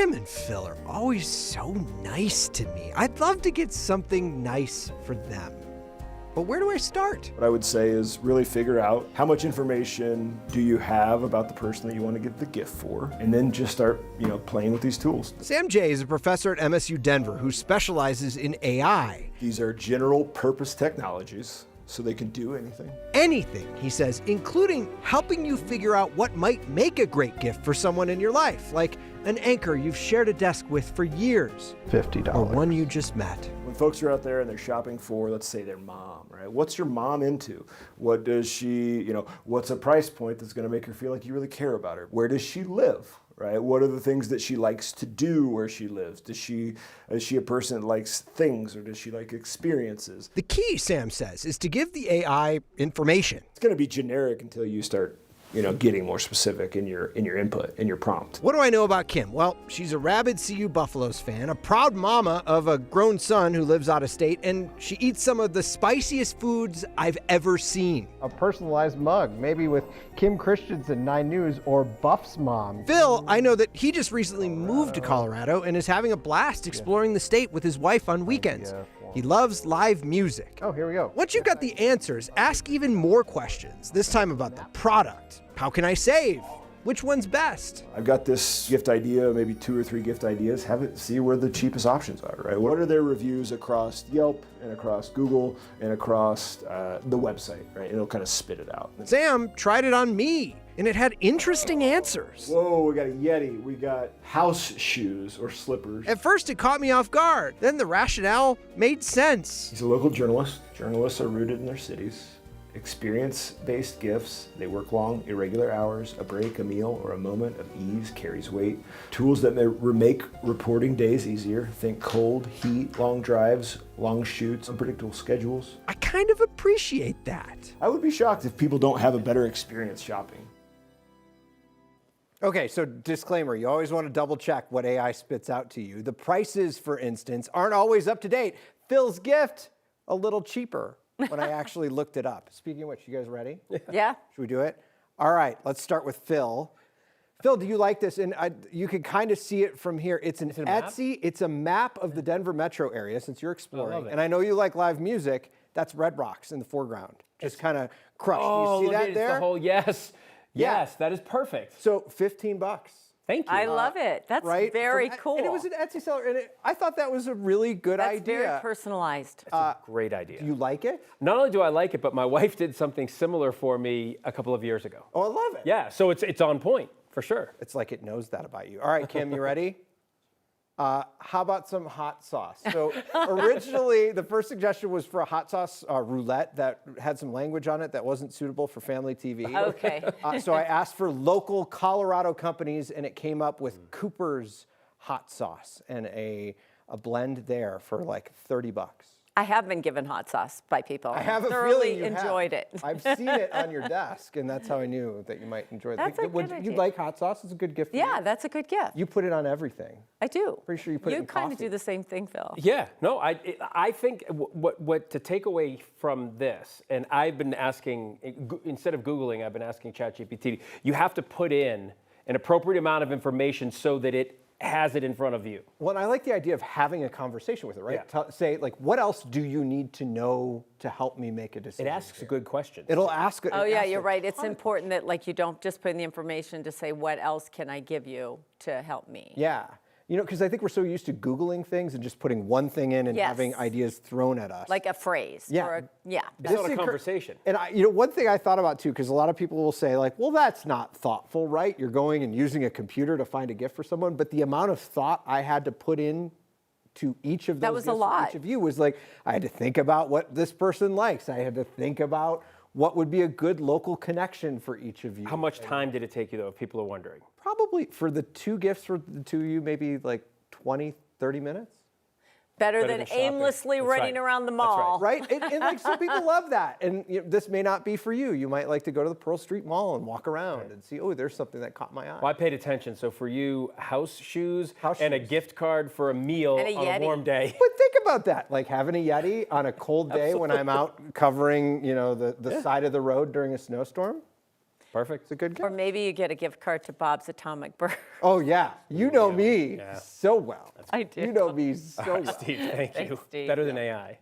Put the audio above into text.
Kim and Phil are always so nice to me. I'd love to get something nice for them. But where do I start? What I would say is really figure out how much information do you have about the person that you want to get the gift for, and then just start, playing with these tools. Sam Jay is a professor at MSU Denver who specializes in AI. These are general purpose technologies, so they can do anything. Anything, he says, including helping you figure out what might make a great gift for someone in your life, like an anchor you've shared a desk with for years. $50. Or one you just met. When folks are out there and they're shopping for, let's say, their mom, right? What's your mom into? What does she, what's a price point that's going to make her feel like you really care about her? Where does she live? Right? What are the things that she likes to do where she lives? Is she a person that likes things, or does she like experiences? The key, Sam says, is to give the AI information. It's going to be generic until you start getting more specific in your input, in your prompt. What do I know about Kim? Well, she's a rabid CU Buffaloes fan, a proud mama of a grown son who lives out of state, and she eats some of the spiciest foods I've ever seen. A personalized mug, maybe with Kim Christensen, 9 News, or Buff's mom. Phil, I know that he just recently moved to Colorado and is having a blast exploring the state with his wife on weekends. He loves live music. Oh, here we go. Once you've got the answers, ask even more questions, this time about the product. How can I save? Which one's best? I've got this gift idea, maybe 2 or 3 gift ideas. See where the cheapest options are, right? What are their reviews across Yelp and across Google and across the website, right? It'll kind of spit it out. Sam tried it on me, and it had interesting answers. Whoa, we got a Yeti. We got house shoes or slippers. At first, it caught me off guard. Then the rationale made sense. He's a local journalist. Journalists are rooted in their cities. Experience-based gifts, they work long, irregular hours, a break, a meal, or a moment of ease carries weight. Tools that may make reporting days easier. Think cold, heat, long drives, long shoots, unpredictable schedules. I kind of appreciate that. I would be shocked if people don't have a better experience shopping. Okay, so disclaimer, you always want to double check what AI spits out to you. The prices, for instance, aren't always up to date. Phil's gift, a little cheaper when I actually looked it up. Speaking of which, you guys ready? Yeah. Should we do it? All right, let's start with Phil. Phil, do you like this? And you can kind of see it from here. It's an Etsy. It's a map of the Denver metro area since you're exploring. I love it. And I know you like live music. That's Red Rocks in the foreground. Just kind of crushed. Oh, do you see look that at it. there? It's the whole, yes. Yeah. Yes, that is perfect. So $15. Thank you. I love it. That's Right? very cool. And it was an Etsy seller, and I thought that was a really good That's idea. very personalized. It's a great idea. Do you like it? Not only do I like it, but my wife did something similar for me a couple of years ago. Oh, I love it. Yeah, so it's on point, for sure. It's like it knows that about you. All right, Kim, you ready? How about some hot sauce? So originally, the first suggestion was for a hot sauce roulette that had some language on it that wasn't suitable for family TV. Okay. So I asked for local Colorado companies, and it came up with Cooper's hot sauce and a blend there for like $30. I have been given hot sauce by people. I have a thoroughly feeling you enjoyed have. it. I've seen it on your desk, and that's how I knew that you might enjoy it. That's a good You idea. like hot sauce? It's a good gift for you. Yeah, that's a good gift. You put it on everything. I do. Pretty sure you put it in kind coffee. of do the same thing, Phil. Yeah, no, I think what to take away from this, and I've been asking, instead of Googling, I've been asking ChatGPT, you have to put in an appropriate amount of information so that it has it in front of you. Well, and I like the idea of having a conversation with it, right? Yeah. Say, like, what else do you need to know to help me make a decision? It asks good questions. It'll ask. Oh, yeah, you're right. It's important that you don't just put in the information to say, what else can I give you to help me? Yeah. Because I think we're so used to Googling things and just putting one thing in and Yes. having ideas thrown at us. Like a phrase. Yeah. Or yeah. It's not a conversation. And one thing I thought about too, because a lot of people will say like, well, that's not thoughtful, right? You're going and using a computer to find a gift for someone. But the amount of thought I had to put in to each of those That was a gifts for lot. each of you was like, I had to think about what this person likes. I had to think about what would be a good local connection for each of you. How much time did it take you, though, if people are wondering? Probably for the 2 gifts for the 2 of you, maybe like 20, 30 minutes. Better Better than than shopping. aimlessly That's running right. around the That's mall. Right? And like some people love that. And this may not be for you. You might like to go to the Pearl Street Mall and walk around and see, oh, there's something that caught my eye. Well, I paid attention. So for you, house shoes and a shoes. gift card for a meal And a on Yeti. a warm day. But think about that, like having a Yeti on a cold day when I'm out covering, the side of the road during a snowstorm. Perfect. It's a good Or guess. maybe you get a gift card to Bob's Atomic Burger. Oh, yeah. You know me so well. I do. You know me so well. Steve, thank you. Thanks, Steve. Better than AI.